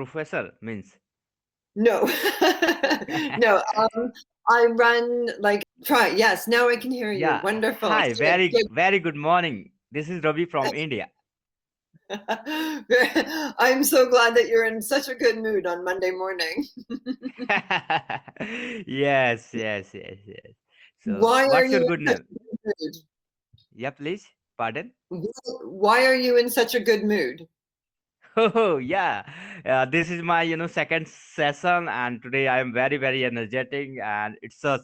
Professor means. No, no. I run like try. Yes, now I can hear you. Yeah. Wonderful. Hi. Good, Very very good morning. This is Ravi from good. India. I'm so glad that you're in such a good mood on Monday morning. Yes, yes, yes, yes. So, Why are what's your you good in such name? a good mood? Yeah, please. Pardon. Why are you in such a good mood? Oh, yeah. This is my second session, and today I am very very energetic, and it's a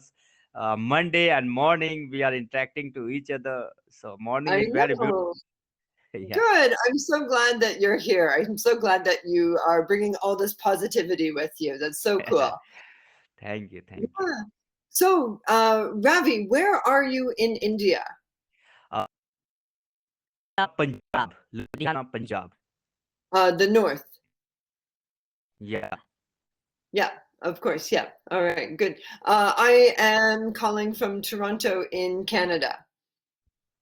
Monday and morning. We are interacting to each other, so morning I is very beautiful. know. Yeah. Good. I'm so glad that you're here. I'm so glad that you are bringing all this positivity with you. That's so cool. Thank you, thank you. Yeah. So, Ravi, where are you in India? Uh, Punjab, Ludhiana, Punjab. The north. Yeah. Yeah, of course. Yeah. All right. Good. I am calling from Toronto in Canada.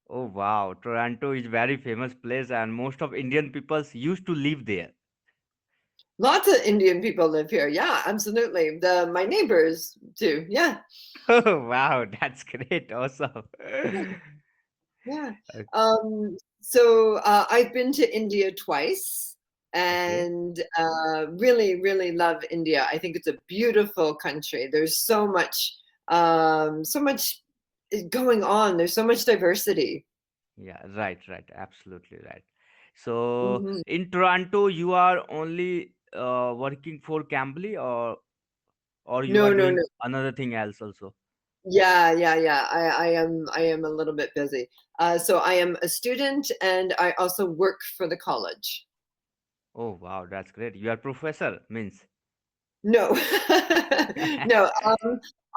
Oh wow, Toronto is very famous place, and most of Indian peoples used to live there. Lots of Indian people live here. Yeah, absolutely. My neighbors too. Yeah. Oh wow, that's great. Awesome. Yeah. Okay. I've been to India twice Okay. and really, really love India. I think it's a beautiful country. There's so much going on. There's so much diversity. Yeah, right, right, absolutely right. So Mhm. in Toronto, you are only working for Cambly, or you are No, no, doing no. another thing else also. Yeah, yeah, yeah. I am a little bit busy. So I am a student and I also work for the college. Oh wow, that's great. You are professor means. No, no.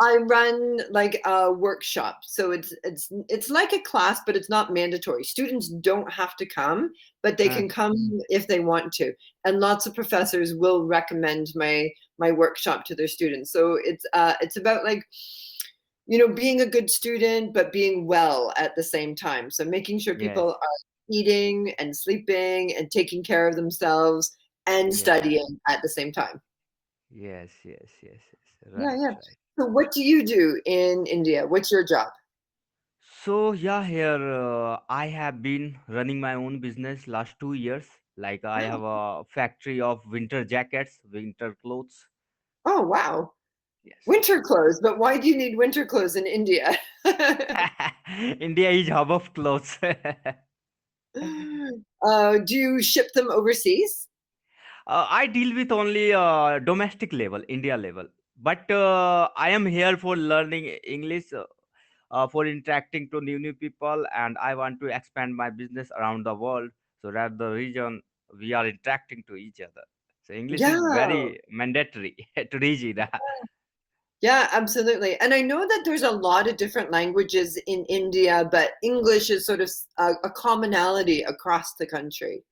I run like a workshop, so it's like a class, but it's not mandatory. Students don't have to come, but they Huh. can come if they want to. And lots of professors will recommend my workshop to their students. So it's about like being a good student, but being well at the same time. So making sure Yes. people are eating and sleeping and taking care of themselves and Yeah. studying at the same time. Yes. Yes. Yes. Yes. Yeah, Right. yeah. Right. So what do you do in India? What's your job? So yeah, here I have been running my own business last 2 years. Like I have a factory of winter jackets, winter clothes. Oh, wow. Yes. Winter clothes, but why do you need winter clothes in India? India is hub of clothes. Do you ship them overseas? I deal with only domestic level, India level. But I am here for learning English, for interacting to new people, and I want to expand my business around the world. So that the region we are interacting to each other. So English is Yeah, very mandatory to reach it. yeah, absolutely. And I know that there's a lot of different languages in India, but English is sort of a commonality across the country.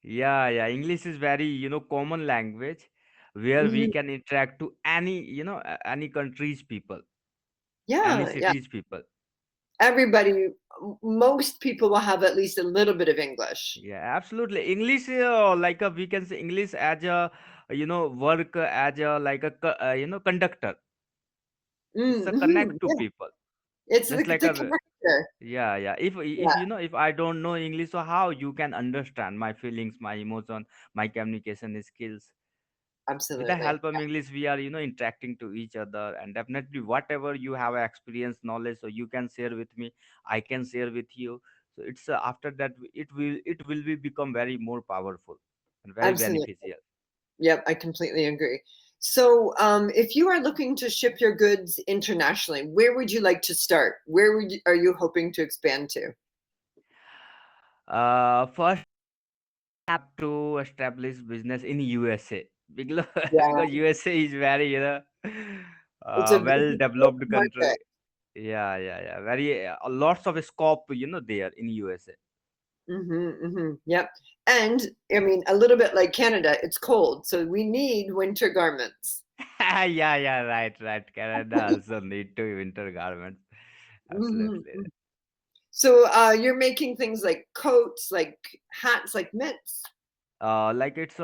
Yeah, yeah. English is very common language where we Hmm. can interact to any any country's people, any Yeah, yeah. city's people. Everybody, most people will have at least a little bit of English. Yeah, absolutely. English, like we can say English as a work as a like a conductor. It's a Mm-hmm. connect to people. It's Just like the a character. yeah, yeah. If Yeah, if I don't know English, so how you can understand my feelings, my emotion, my communication skills? With the absolutely. help of English, we are interacting to each other, and definitely whatever you have experience, knowledge, so you can share with me. I can share with you. So it's after that it will be become very more powerful and very Absolutely. beneficial. Yep, I completely agree. So, if you are looking to ship your goods internationally, where would you like to start? Are you hoping to expand to? First have to establish business in USA because Yeah, because USA is very it's well a big developed market. country. Yeah, yeah, yeah. Very lots of scope there in USA. Yep. And I mean, a little bit like Canada, it's cold, so we need winter garments. Yeah, yeah, right, right. Canada also need to winter garments. Hmm. Absolutely. So, you're making things like coats, like hats, like mitts. Like it's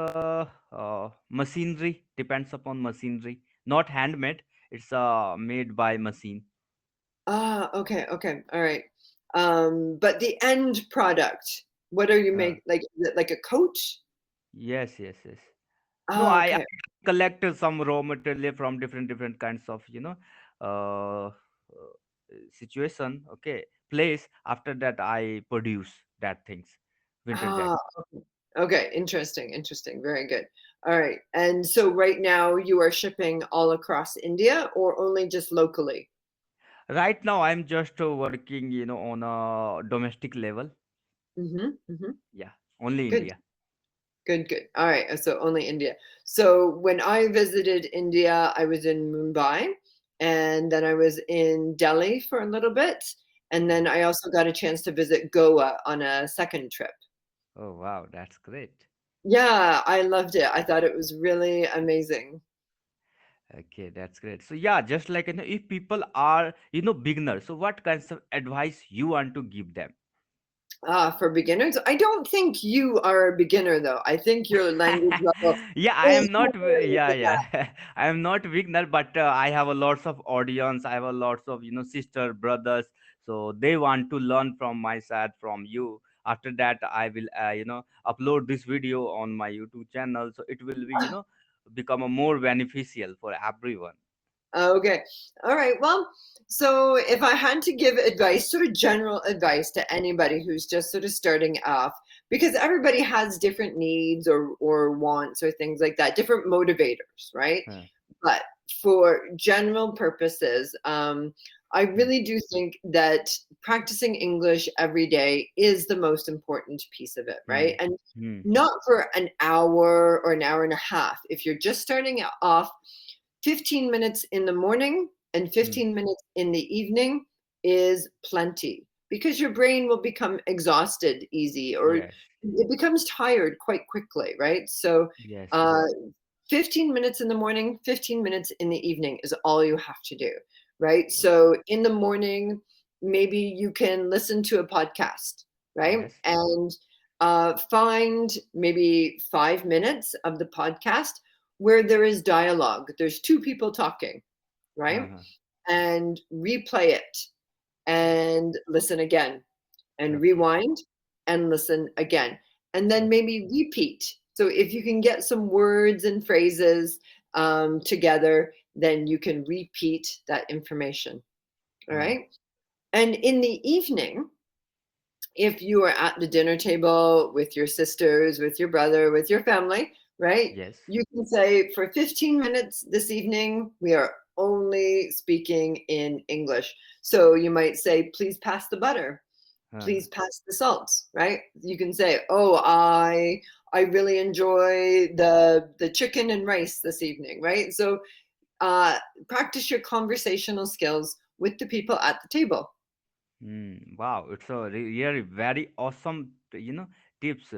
Machinery, depends upon machinery, not handmade. It's made by machine. Ah, okay, okay, all right. But the end product, what are you uh, make like, is it like a coach? yes, yes, yes. No, Oh, I okay. collect some raw material from different kinds of, situation, okay, place. After that I produce that things, winter Ah, jackets. okay. Okay, interesting, interesting. Very good. All right. And so right now you are shipping all across India or only just locally? Right now I'm just working, on a domestic level. Mm-hmm. Mm-hmm. Yeah, only Good, India. good, good. All right. So only India. So when I visited India, I was in Mumbai and then I was in Delhi for a little bit. And then Oh, I also got a chance to visit Goa on a second trip. oh wow, that's great. Yeah, I loved it. I thought it was really amazing. Okay, that's great. So yeah, just like, if people are, beginners, so what kinds of advice you want to give them? For beginners, I don't think you are a beginner though. I think your language level Yeah, I is am not yeah, yeah. I am not beginner, but I have a lots of audience. I have a lots of, sister brothers, so they want to learn from my side, from you. After that I will, upload this video on my YouTube channel, so it will be, that. become a more beneficial for everyone. Okay. All right. Well, so if I had to give advice, sort of general advice to anybody who's just sort of starting off, because everybody has different needs or wants or things like that, different motivators, right? Huh, But for general purposes, I hmm, really do think that practicing English every day is the most important piece of it, hmm, right? And hmm, not for an hour or an hour and a half. If you're just starting off, 15 minutes in the morning and hmm. 15 minutes in the evening is plenty because your brain will become exhausted easy or Yes, it becomes tired quite quickly, right? So, yes, yes, uh, 15 minutes in the morning, 15 minutes in the evening is all you have to do, right? oh, So, in the morning, maybe you can listen to a podcast, right? yes, And find maybe 5 minutes of the podcast where there is dialogue. There's two people talking, right? uh-huh. And replay it and listen again and Okay, rewind and listen again. And then okay, maybe repeat. So if you can get some words and phrases together, then you can repeat that information. All uh, right. And in the evening, if you are at the dinner table with your sisters, with your brother, with your family, right? yes, You can say, for 15 minutes this evening, we are only speaking in English. So you might say, please pass the butter. uh, Please pass the salt, right? You can say, oh, I really enjoy the chicken and rice this evening, right? So uh, practice your conversational skills with the people at the table. wow, it's a really very awesome, tips.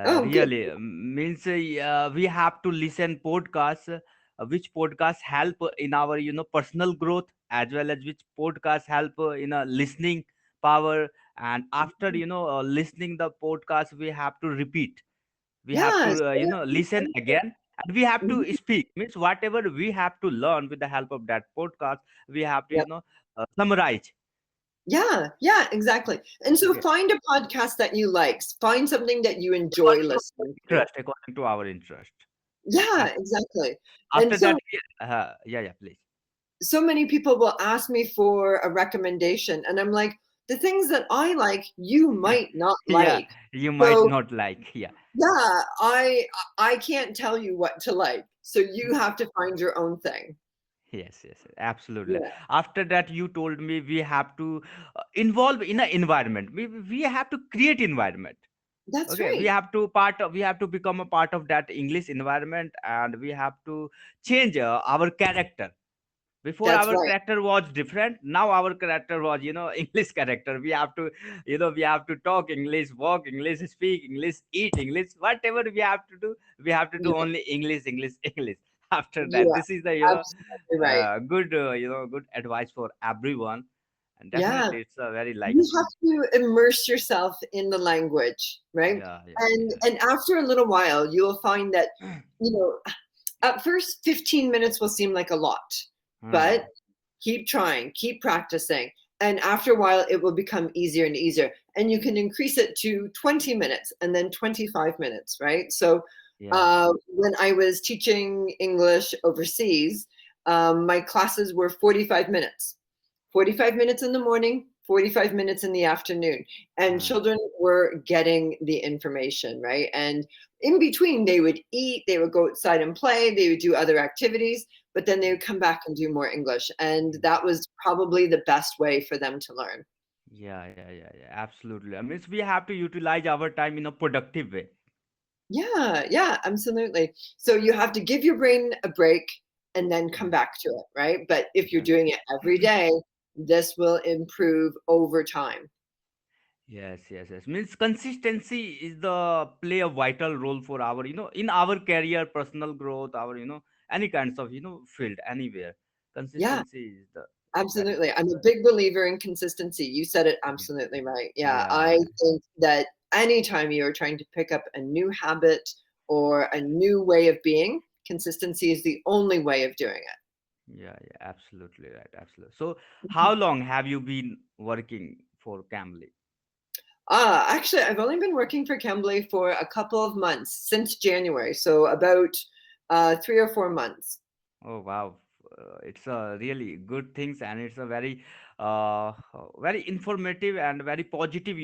Oh, good. Really means, we have to listen podcasts, which podcasts help in our, personal growth, as well as which podcasts help in a listening power. And after, listening the podcast, we have to repeat, we have Yeah. to, listen again, and we have to Mhm. speak, means whatever we have to learn with the help of that podcast, we have to, Yep. summarize. Yeah, yeah, exactly. And so Okay, find a podcast that you like. Find something that you enjoy according to our listening to. interest, according to our interest. Yeah, Yeah, exactly. And after that, so yeah, yeah, please. so many people will ask me for a recommendation and I'm like, the things that I like, you might not Yeah, like. you might So not like. Yeah. yeah, I can't tell you what to like. So you have to find your own thing. Yes, yes, yes, absolutely. Yeah, After that, you told me we have to involve in an environment. We have to create environment. that's Okay, we right. have to we have to become a part of that English environment, and we have to change our character. Before That's our right. character was different, now our character was, English character. We have to, we have to talk English, walk English, speak English, eat English, whatever we have to do, we have to do Yeah, only English, English, English. After you that, are this is the, absolutely right. good, good advice for everyone. Yeah. Definitely, it's a very like. You have to immerse yourself in the language, right? Yeah, yeah, And after a little while, you will find that, yeah. you know, at first 15 minutes will seem like a lot, Hmm. but keep trying, keep practicing. And after a while, it will become easier and easier. And you can increase it to 20 minutes and then 25 minutes, right? So Yeah. when I was teaching English overseas, my classes were 45 minutes. 45 minutes in the morning, 45 minutes in the afternoon. And Hmm. children were getting the information, right? And in between, they would eat, they would go outside and play, they would do other activities, but then they would come back and do more English. And that was probably the best way for them to learn. Yeah, yeah, yeah, yeah. Absolutely. I mean, we have to utilize our time in a productive way. Yeah, yeah, absolutely. So you have to give your brain a break and then come Yeah. back to it, right? But if you're Yeah. doing it every day, this will improve over time. Yes, yes, yes. Means consistency is the play a vital role for our, in our career, personal growth, our, any kinds of, field, anywhere. Yeah. Consistency is the very Absolutely. I'm important. a big believer in consistency. You said it Yeah, absolutely right. Yeah. yeah, I yeah, think that anytime you are trying to pick up a new habit or a new way of being, consistency is the only way of doing it. yeah, yeah. Absolutely right. Absolutely. So, how long have you been working for Cambly? Actually, I've only been working for Cambly for a couple of months since January. So about 3 or 4 months. Oh wow, it's a really good things, and it's a very informative and very positive,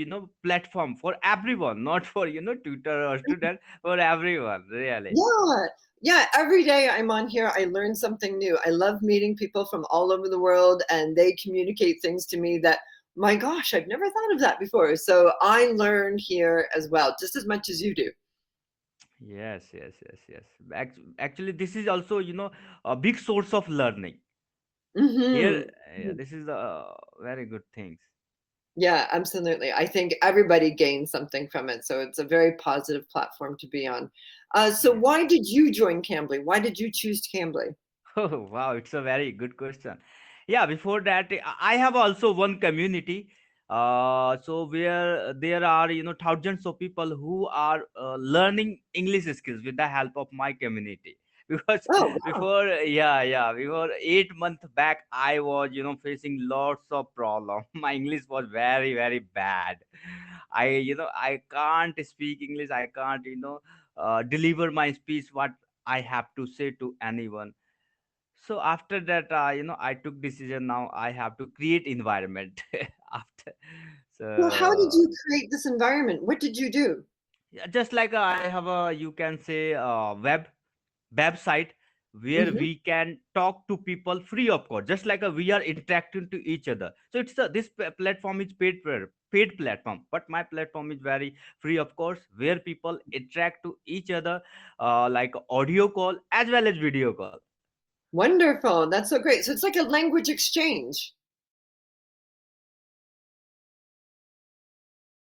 platform for everyone, not for tutor or student, for everyone, really. Yeah. Yeah. Every day I'm on here, I learn something new. I love meeting people from all over the world and they communicate things to me that, my gosh, I've never thought of that before. So I learn here as well, just as much as you do. Yes, yes, yes, yes. Actually, this is also a big source of learning. Here, Hmm. this is very good things. Yeah, absolutely. I think everybody gains something from it. So it's a very positive platform to be on. So Yeah. why did you join Cambly? Why did you choose Cambly? Oh, wow, it's a very good question. Yeah, before that, I have also one community. So where there are thousands of people who are learning English skills with the help of my community. Because Oh, wow. before, yeah, yeah, before 8 months back, I was facing lots of problem. My English was very very bad. I can't speak English. I can't deliver my speech what I have to say to anyone. So after that, I took decision. Now I have to create environment. After, So how did so you create this environment? What did you do? yeah, just like I have a, you can say, website where Hmm. we can talk to people free of cost, just like we are interacting to each other. So it's platform is paid platform, but my platform is very free of course, where people interact to each other, like audio call as well as video call. Wonderful. That's so great. So it's like a language exchange.